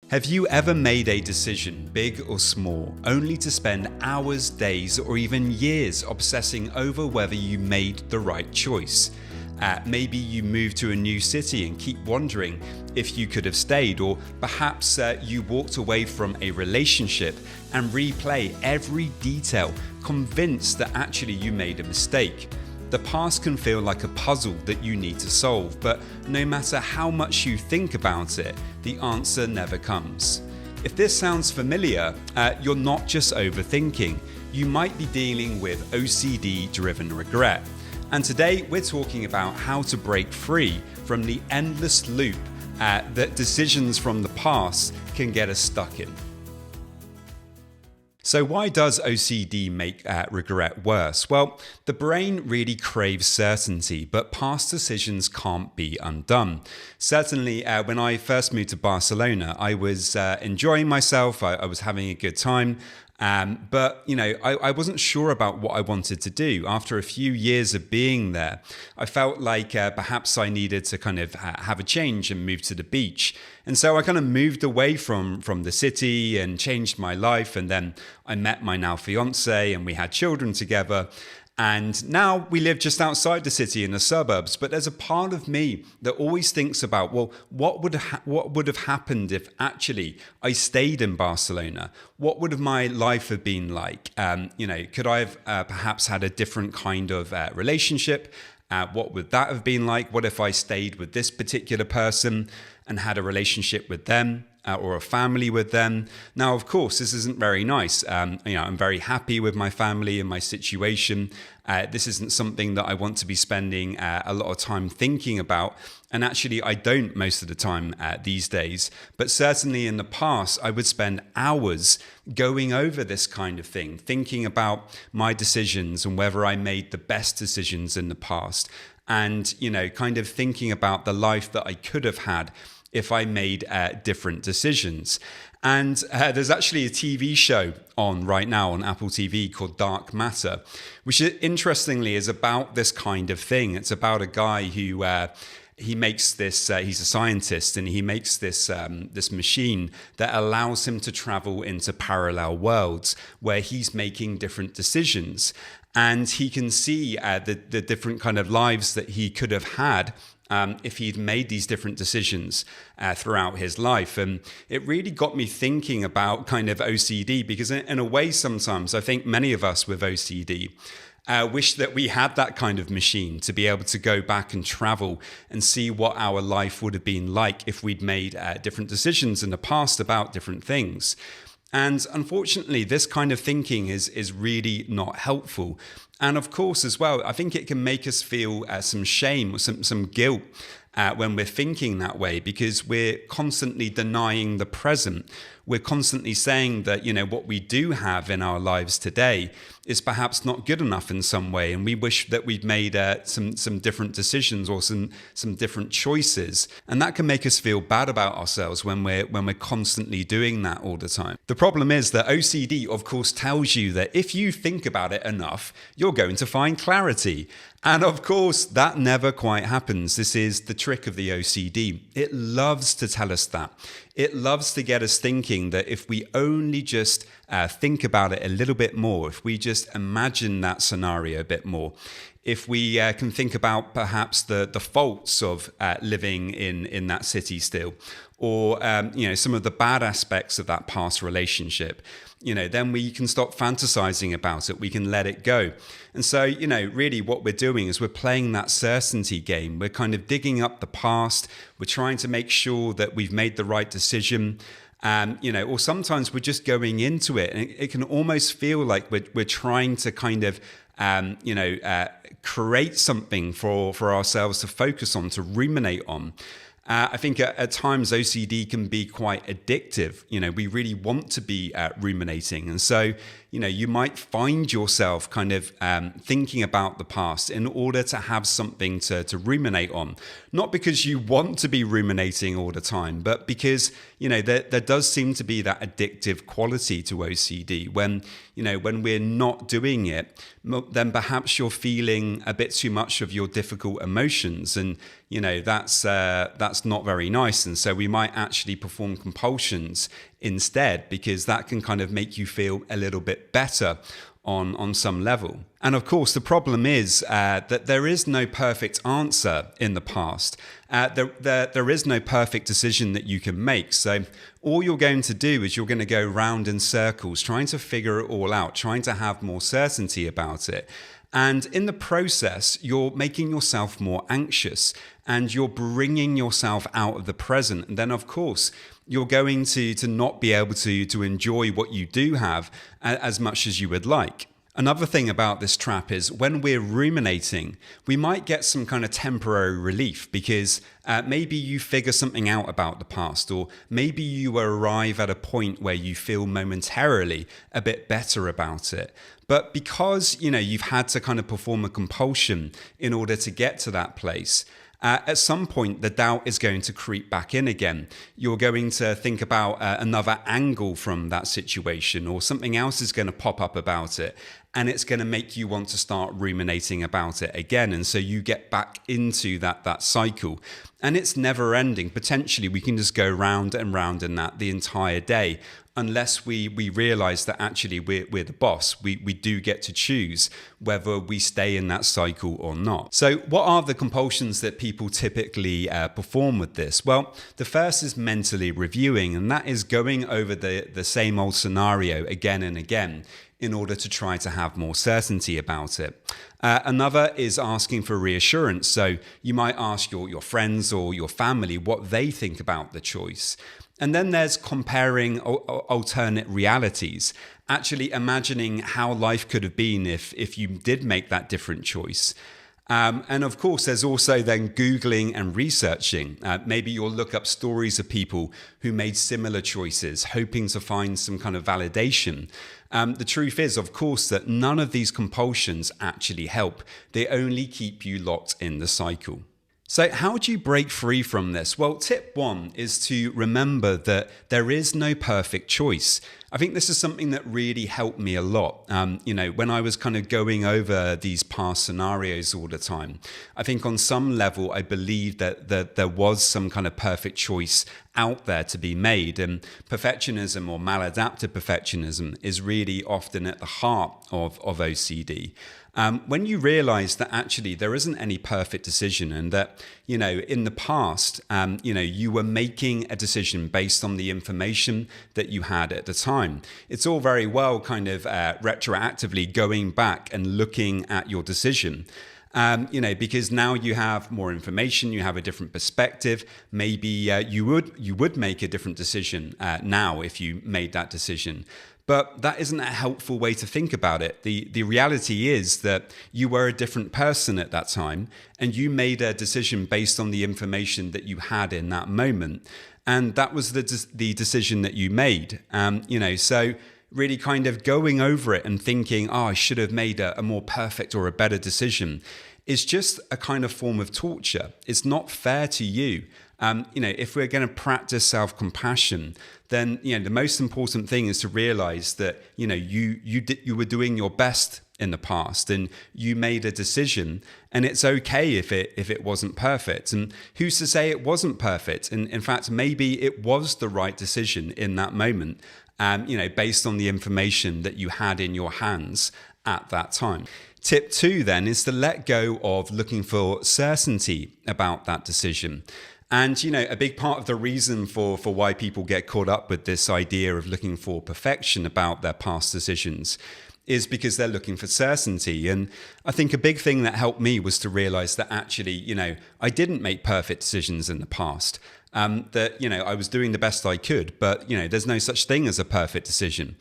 Have you ever made a decision, big or small, only to spend hours, days, or even years obsessing over whether you made the right choice? Maybe you moved to a new city and keep wondering if you could have stayed, or perhaps you walked away from a relationship and replay every detail, convinced that actually you made a mistake. The past can feel like a puzzle that you need to solve, but no matter how much you think about it, the answer never comes. If this sounds familiar, you're not just overthinking. You might be dealing with OCD-driven regret. And today we're talking about how to break free from the endless loop that decisions from the past can get us stuck in. So why does OCD make regret worse? Well, the brain really craves certainty, but past decisions can't be undone. Certainly, when I first moved to Barcelona, I was enjoying myself. I was having a good time. But I wasn't sure about what I wanted to do. After a few years of being there, I felt like perhaps I needed to kind of have a change and move to the beach. And so I kind of moved away from the city and changed my life. And then I met my now fiance and we had children together. And now we live just outside the city in the suburbs. But there's a part of me that always thinks about, well, what would have happened if actually I stayed in Barcelona? What would have my life have been like? Could I have perhaps had a different kind of relationship? What would that have been like? What if I stayed with this particular person and had a relationship with them? Or a family with them. Now, of course, this isn't very nice. I'm very happy with my family and my situation. This isn't something that I want to be spending a lot of time thinking about. And actually, I don't most of the time these days. But certainly in the past, I would spend hours going over this kind of thing, thinking about my decisions and whether I made the best decisions in the past. And, kind of thinking about the life that I could have had if I made different decisions. And there's actually a TV show on right now on Apple TV called Dark Matter, which interestingly is about this kind of thing. It's about a guy who he makes this, he's a scientist, and he makes this machine that allows him to travel into parallel worlds where he's making different decisions. And he can see the different kind of lives that he could have had if he'd made these different decisions throughout his life. And it really got me thinking about kind of OCD, because in a way, sometimes I think many of us with OCD wish that we had that kind of machine to be able to go back and travel and see what our life would have been like if we'd made different decisions in the past about different things. And unfortunately, this kind of thinking is really not helpful. And of course, as well, I think it can make us feel some shame or some guilt when we're thinking that way, because we're constantly denying the present. We're constantly saying that, what we do have in our lives today is perhaps not good enough in some way. And we wish that we'd made some different decisions or some different choices. And that can make us feel bad about ourselves when we're constantly doing that all the time. The problem is that OCD, of course, tells you that if you think about it enough, you're going to find clarity. And of course, that never quite happens. This is the trick of the OCD. It loves to tell us that. It loves to get us thinking that if we only just think about it a little bit more, if we just imagine that scenario a bit more, if we can think about perhaps the faults of living in that city still, or some of the bad aspects of that past relationship, then we can stop fantasizing about it. We can let it go. And so, really what we're doing is we're playing that certainty game. We're kind of digging up the past. We're trying to make sure that we've made the right decision. Or sometimes we're just going into it, and it can almost feel like we're trying to kind of create something for ourselves to focus on, to ruminate on. I think at times OCD can be quite addictive. We really want to be ruminating. And so, you might find yourself kind of thinking about the past in order to have something to ruminate on. Not because you want to be ruminating all the time, but because, there does seem to be that addictive quality to OCD. When we're not doing it, then perhaps you're feeling a bit too much of your difficult emotions. And, that's not very nice. And so we might actually perform compulsions instead, because that can kind of make you feel a little bit better on some level. And of course, the problem is that there is no perfect answer in the past. There is no perfect decision that you can make. So all you're going to do is you're going to go round in circles, trying to figure it all out, trying to have more certainty about it. And in the process, you're making yourself more anxious and you're bringing yourself out of the present. And then, of course, you're going to not be able to enjoy what you do have as much as you would like. Another thing about this trap is when we're ruminating, we might get some kind of temporary relief because maybe you figure something out about the past, or maybe you arrive at a point where you feel momentarily a bit better about it. But because, you've had to kind of perform a compulsion in order to get to that place, at some point, the doubt is going to creep back in again. You're going to think about another angle from that situation, or something else is going to pop up about it. And it's going to make you want to start ruminating about it again. And so you get back into that cycle. And it's never ending. Potentially, we can just go round and round in that the entire day, unless we realize that actually we're the boss. We do get to choose whether we stay in that cycle or not. So what are the compulsions that people typically perform with this? Well, the first is mentally reviewing, and that is going over the same old scenario again and again in order to try to have more certainty about it. Another is asking for reassurance. So you might ask your friends or your family what they think about the choice. And then there's comparing alternate realities, actually imagining how life could have been if you did make that different choice. And of course, there's also then Googling and researching. Maybe you'll look up stories of people who made similar choices, hoping to find some kind of validation. The truth is, of course, that none of these compulsions actually help. They only keep you locked in the cycle. So how do you break free from this? Well, tip 1 is to remember that there is no perfect choice. I think this is something that really helped me a lot. When I was kind of going over these past scenarios all the time, I think on some level, I believed that there was some kind of perfect choice out there to be made. And perfectionism, or maladaptive perfectionism, is really often at the heart of OCD. When you realize that actually there isn't any perfect decision, and that, in the past, you were making a decision based on the information that you had at the time. It's all very well kind of retroactively going back and looking at your decision. Because now you have more information, you have a different perspective. Maybe you would make a different decision now if you made that decision. But that isn't a helpful way to think about it. The reality is that you were a different person at that time, and you made a decision based on the information that you had in that moment. And that was the decision that you made. So really kind of going over it and thinking, I should have made a more perfect or a better decision, is just a kind of form of torture. It's not fair to you. If we're going to practice self-compassion, then the most important thing is to realize that you were doing your best in the past, and you made a decision, and it's okay if it wasn't perfect. And who's to say it wasn't perfect? And in fact, maybe it was the right decision in that moment, based on the information that you had in your hands at that time. Tip 2 then is to let go of looking for certainty about that decision. And, a big part of the reason for why people get caught up with this idea of looking for perfection about their past decisions is because they're looking for certainty. And I think a big thing that helped me was to realize that actually, I didn't make perfect decisions in the past. That I was doing the best I could, but, there's no such thing as a perfect decision.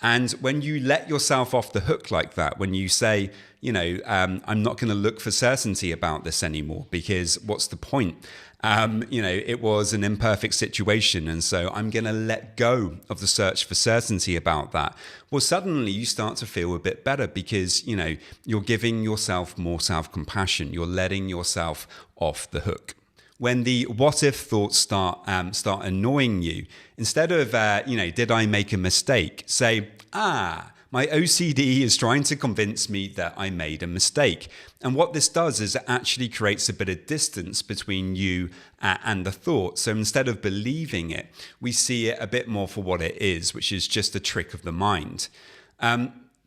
And when you let yourself off the hook like that, when you say, I'm not going to look for certainty about this anymore, because what's the point? It was an imperfect situation, and so I'm going to let go of the search for certainty about that. Well, suddenly you start to feel a bit better because, you're giving yourself more self-compassion. You're letting yourself off the hook. When the what-if thoughts start annoying you, instead of, did I make a mistake? Say, My OCD is trying to convince me that I made a mistake. And what this does is it actually creates a bit of distance between you and the thought. So instead of believing it, we see it a bit more for what it is, which is just a trick of the mind.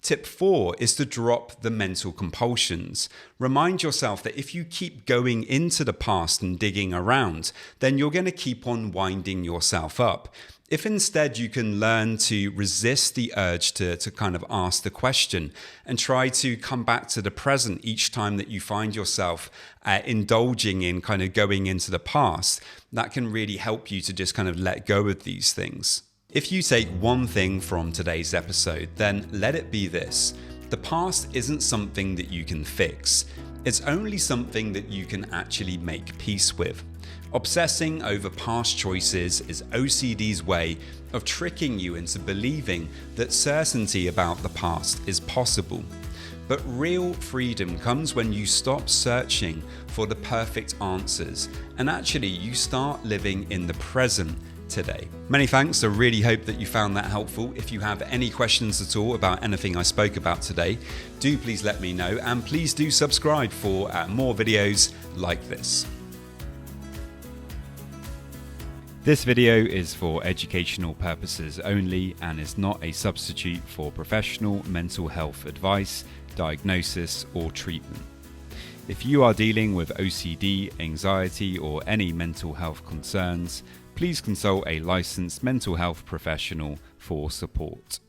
Tip 4 is to drop the mental compulsions. Remind yourself that if you keep going into the past and digging around, then you're going to keep on winding yourself up. If instead you can learn to resist the urge to kind of ask the question and try to come back to the present each time that you find yourself indulging in kind of going into the past, that can really help you to just kind of let go of these things. If you take one thing from today's episode, then let it be this. The past isn't something that you can fix. It's only something that you can actually make peace with. Obsessing over past choices is OCD's way of tricking you into believing that certainty about the past is possible. But real freedom comes when you stop searching for the perfect answers and actually you start living in the present today. Many thanks. I really hope that you found that helpful. If you have any questions at all about anything I spoke about today, do please let me know, and please do subscribe for more videos like this. This video is for educational purposes only and is not a substitute for professional mental health advice, diagnosis, or treatment. If you are dealing with OCD, anxiety, or any mental health concerns, please consult a licensed mental health professional for support.